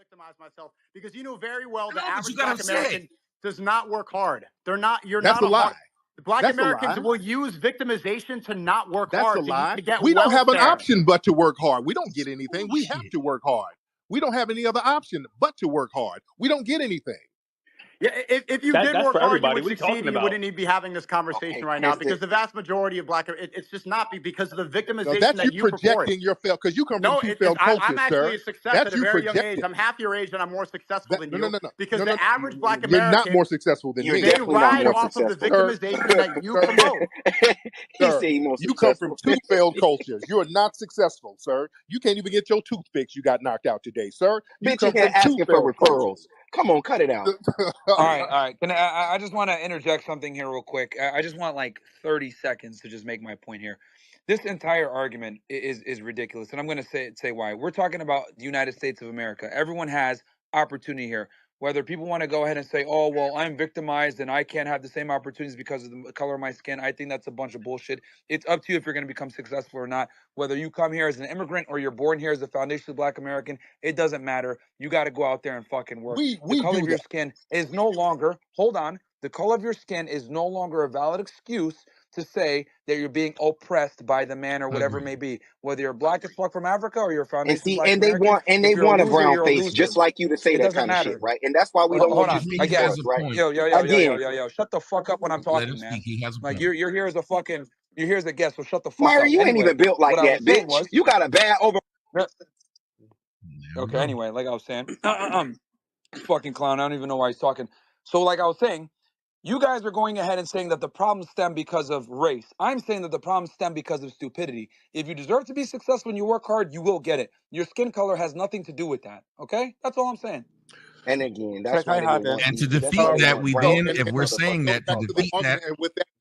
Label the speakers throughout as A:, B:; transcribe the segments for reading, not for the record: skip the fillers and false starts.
A: victimize myself because you know very well the
B: No, but you
A: average
B: gotta
A: Black
B: say
A: American does not work hard. They're not. You're
C: That's
A: not
C: a
A: a hard.
C: lie.
A: Black
C: That's a
A: Americans
C: lie.
A: will use victimization to not work
C: That's a
A: hard
C: lie.
A: to get
C: We don't have an
A: welfare.
C: option but to work hard. We don't get anything. We have
B: bullshit.
C: to work hard. We don't have any other option but to work hard. We don't get anything.
A: Yeah, if you did
D: That's
A: work
D: for
A: hard, you
D: everybody.
A: would
D: What are you
A: succeed,
D: talking
A: and you
D: about?
A: wouldn't even be having this conversation
E: Okay,
A: right now because the vast majority of Black, it's just not because of the
C: No,
A: victimization
C: that's you
A: that you purport.
C: projecting your failed because you come from
A: No,
C: two failed
A: I'm
C: cultures,
A: actually
C: sir.
A: a success
C: That's
A: at a
C: you
A: very young age.
C: projecting.
A: I'm half your age and I'm more successful than
C: No,
A: you because
C: no, no,
A: the average Black
C: You're not
A: American,
C: more successful than
E: you're
C: me.
A: they
E: definitely not
A: ride
E: more
A: off of the
E: successful.
A: victimization that you
C: Sir,
A: promote.
E: He
C: sir,
E: said he's more
C: you come from
E: successful.
C: two failed cultures. You are not successful, sir. You can't even get your tooth fixed. You got knocked out today, sir. You
E: Bitch in
C: come
E: here
C: from two
E: asking for
C: failed
E: referrals.
C: cultures.
E: Come on, cut it out.
B: All right. Can I just want to interject something here real quick. I just want like 30 seconds to just make my point here. This entire argument is ridiculous, and I'm going to say why. We're talking about the United States of America. Everyone has opportunity here. Whether people want to go ahead and say, "Oh, well, I'm victimized and I can't have the same opportunities because of the color of my skin," I think that's a bunch of bullshit. It's up to you if you're going to become successful or not. Whether you come here as an immigrant or you're born here as a foundationally Black American, it doesn't matter. You got to go out there and fucking work. The
C: we
B: color
C: do
B: of your
C: that.
B: skin is no longer, hold on, the color of your skin is no longer a valid excuse to say that you're being oppressed by the man or whatever it may be. Whether you're Black as fuck from Africa or you're a
E: And
B: foundation
E: see,
B: Black
E: and they
B: American,
E: want
B: if you're a
E: a
B: loser,
E: brown
B: you're a
E: face
B: loser.
E: just like you to say
B: It
E: that
B: doesn't
E: kind of shit,
B: matter.
E: right? And that's why we
B: Hold,
E: don't
B: hold
E: want you
B: on.
E: speak
B: I
E: for
B: get
E: us, right?
B: yo.
E: Again,
B: Shut the fuck up when I'm
F: Let him
B: talking, man.
F: speak. He has a
B: Like
F: point.
B: you're here as a fucking you're here as a guest, so shut the fuck
E: Myron,
B: up.
E: you ain't
B: Anyway,
E: even built like
B: what I was
E: that,
B: saying
E: bitch.
B: was
E: You got a bad over.
F: There we
B: okay.
F: go.
B: Anyway, like I was saying, fucking clown. I don't even know why he's talking. So, like I was saying, you guys are going ahead and saying that the problems stem because of race. I'm saying that the problems stem because of stupidity. If you deserve to be successful and you work hard, you will get it. Your skin color has nothing to do with that. Okay, that's all I'm saying.
E: And again,
D: Can,
E: that's
D: can
E: why
D: I
E: they
D: hop
E: didn't
D: in?
E: want
F: And
E: you.
F: to
E: That's why
F: defeat
E: they
F: that,
E: want
F: we
E: brown
F: then,
C: And,
F: if
E: skinned
F: we're
C: and
F: saying
E: motherfuckers
C: going
E: to
F: that to
C: back
E: talk
C: to the
E: about.
F: defeat that,
C: and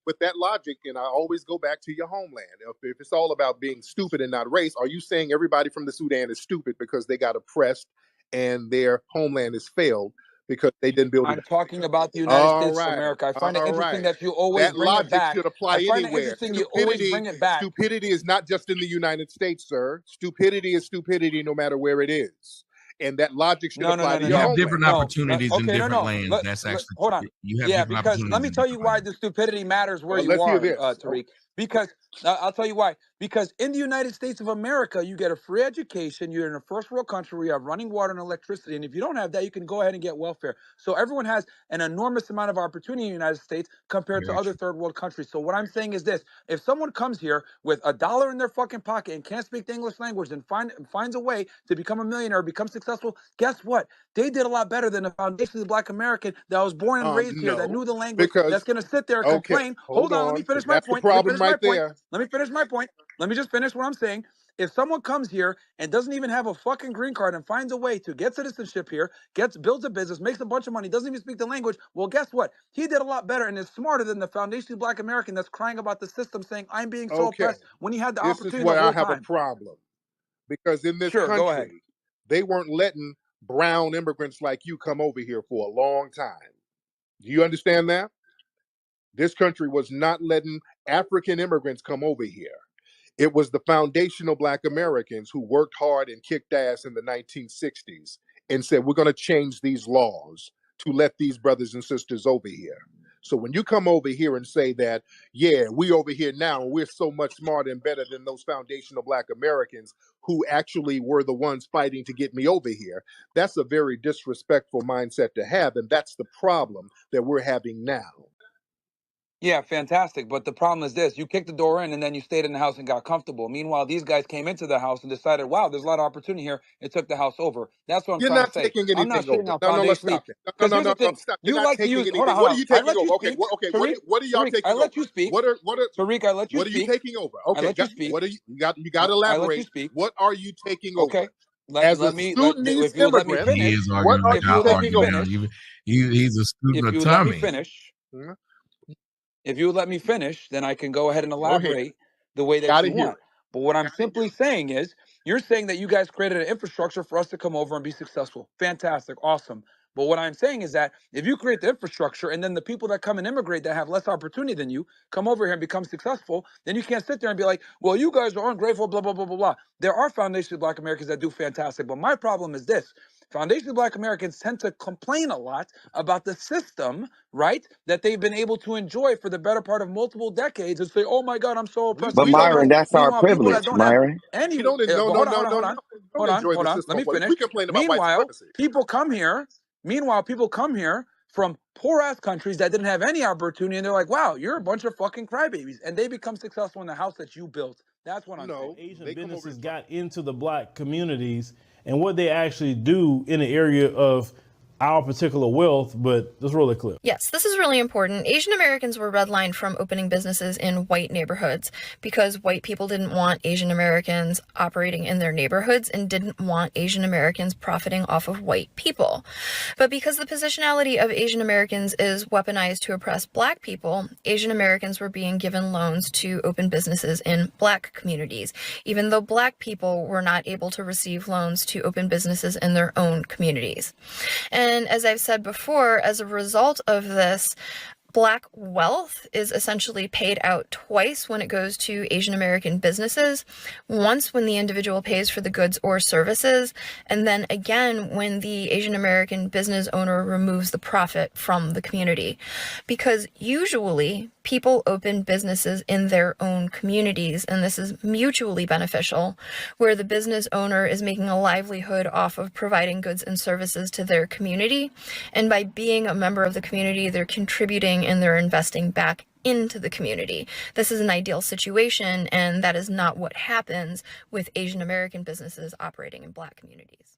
C: with that logic, and I always go back to your homeland. If it's all about being stupid and not race, are you saying everybody from the Sudan is stupid because they got oppressed and their homeland is failed because they didn't build it?
B: I'm talking about the United
C: All
B: States of
C: right,
B: America. I find it
C: all
B: interesting
C: right.
B: that you always
C: That
B: bring it
C: logic
B: back.
C: should apply
B: I find it
C: anywhere.
B: interesting you always bring it back.
C: Stupidity is not just in the United States, sir. Stupidity is stupidity no matter where it is. And that logic should apply to
F: you
C: your
F: have
C: homeland.
F: different opportunities in
B: Okay,
F: different lands. That's
B: hold
F: actually
B: on.
F: true. You have
B: Yeah,
F: different
B: because let
F: opportunities
B: me
F: in
B: tell you
F: different
B: why
F: lands.
B: the stupidity matters where you
C: Let's hear
B: are,
C: this.
B: Tariq. Because I'll tell you why. Because in the United States of America, you get a free education. You're in a first world country where you have running water and electricity. And if you don't have that, you can go ahead and get welfare. So everyone has an enormous amount of opportunity in the United States compared to
F: Very
B: other
F: true.
B: third world countries. So what I'm saying is this: if someone comes here with $1 in their fucking pocket and can't speak the English language and finds a way to become a millionaire, become successful, guess what? They did a lot better than a foundationally Black American that was born and raised here, that
C: No,
B: knew the language, that's
C: because
B: going to sit there and
C: okay,
B: complain.
C: hold
B: Hold on, let me
C: on,
B: finish
C: because
B: my
C: that's the
B: point. Let me
C: problem
B: finish my
C: right
B: point.
C: there.
B: Let me finish my point. Let me just finish what I'm saying. If someone comes here and doesn't even have a fucking green card and finds a way to get citizenship here, builds a business, makes a bunch of money, doesn't even speak the language, well, guess what? He did a lot better and is smarter than the foundationally Black American that's crying about the system, saying I'm being so
C: Okay,
B: oppressed when he had the
C: this is
B: opportunity the
C: where I
B: whole
C: have a
B: time.
C: problem because in this
B: Sure, go ahead.
C: country, they weren't letting brown immigrants like you come over here for a long time. Do you understand that? This country was not letting African immigrants come over here. It was the foundational Black Americans who worked hard and kicked ass in the 1960s and said, we're going to change these laws to let these brothers and sisters over here. So when you come over here and say that, yeah, we over here now, and we're so much smarter and better than those foundational Black Americans who actually were the ones fighting to get me over here, that's a very disrespectful mindset to have. And that's the problem that we're having now.
B: Yeah, fantastic. But the problem is this: you kicked the door in, and then you stayed in the house and got comfortable. Meanwhile, these guys came into the house and decided, "Wow, there's a lot of opportunity here," and took the house over. That's what I'm
C: You're
B: trying to
C: not
B: say.
C: taking
B: I'm not
C: anything
B: shitting
C: over.
B: on
C: No, let's
B: foundationally
C: stop it. No,
B: because
C: no,
B: here's
C: no,
B: the
C: no,
B: thing:
C: stop. You're
B: you
C: not
B: like to
C: taking
B: use. Hold
C: anything.
B: on,
C: What
B: hold
C: are
B: on.
C: you
B: I
C: taking
B: let you
C: over? Okay,
B: speak,
C: what are y'all
B: Tariq. I
C: taking
B: let
C: over?
B: you speak,
C: What are
B: Tariq. I let you
C: what are you
B: speak.
C: taking over?
B: I
C: Okay,
B: let you speak.
C: what are you got to
B: I let you
C: elaborate.
B: speak.
C: What are you taking over?
B: Okay.
C: As a Sudanese
B: If you would let me
C: immigrant,
F: He
B: finish,
F: is
C: what
F: arguing
C: are
F: like
B: if you
C: you
F: y'all
B: would let me
C: taking
F: argue
C: over?
F: now.
B: finish,
F: He's a student
B: if
F: of
B: you would let me
F: Tommy.
B: finish,
C: Hmm?
B: if you would let me finish, then I can go ahead and
C: Go ahead.
B: elaborate the way that
C: Got
B: you
C: to hear
B: want.
C: it.
B: But what I'm simply saying is, you're saying that you guys created an infrastructure for us to come over and be successful. Fantastic, awesome. But what I'm saying is that if you create the infrastructure and then the people that come and immigrate that have less opportunity than you come over here and become successful, then you can't sit there and be like, well, you guys are ungrateful, blah, blah, blah, blah, blah. There are foundationally Black Americans that do fantastic. But my problem is this. Foundationally Black Americans tend to complain a lot about the system, right, that they've been able to enjoy for the better part of multiple decades and say, oh my God, I'm so oppressed,
E: But
B: I'm
C: We
B: so
C: don't
E: Myron,
B: oppressed.
E: that's our
B: Meanwhile, people that
E: privilege,
B: don't have
E: Myron.
B: any,
C: we don't no
B: but
C: no
B: hold on,
C: no
B: hold on,
C: no
B: hold
C: no
B: on,
C: don't enjoy the
B: let
C: system
B: me
C: for you.
B: finish.
C: We complain about white
B: Meanwhile,
C: supremacy.
B: people come here. Meanwhile, people come here from poor ass countries that didn't have any opportunity, and they're like, "Wow, you're a bunch of fucking crybabies," and they become successful in the house that you built. That's what I'm saying.
C: No,
D: Asian
C: they come over
D: businesses
C: and
D: got into the black communities and what they actually do in the area of our particular wealth, but let's roll the clip.
G: Yes, this is really important. Asian Americans were redlined from opening businesses in white neighborhoods because white people didn't want Asian Americans operating in their neighborhoods and didn't want Asian Americans profiting off of white people. But because the positionality of Asian Americans is weaponized to oppress black people, Asian Americans were being given loans to open businesses in black communities, even though black people were not able to receive loans to open businesses in their own communities. And as I've said before, as a result of this, Black wealth is essentially paid out twice when it goes to Asian American businesses. Once when the individual pays for the goods or services, and then again when the Asian American business owner removes the profit from the community. Because usually people open businesses in their own communities, and this is mutually beneficial, where the business owner is making a livelihood off of providing goods and services to their community. And by being a member of the community, they're contributing and they're investing back into the community. This is an ideal situation, and that is not what happens with Asian American businesses operating in Black communities.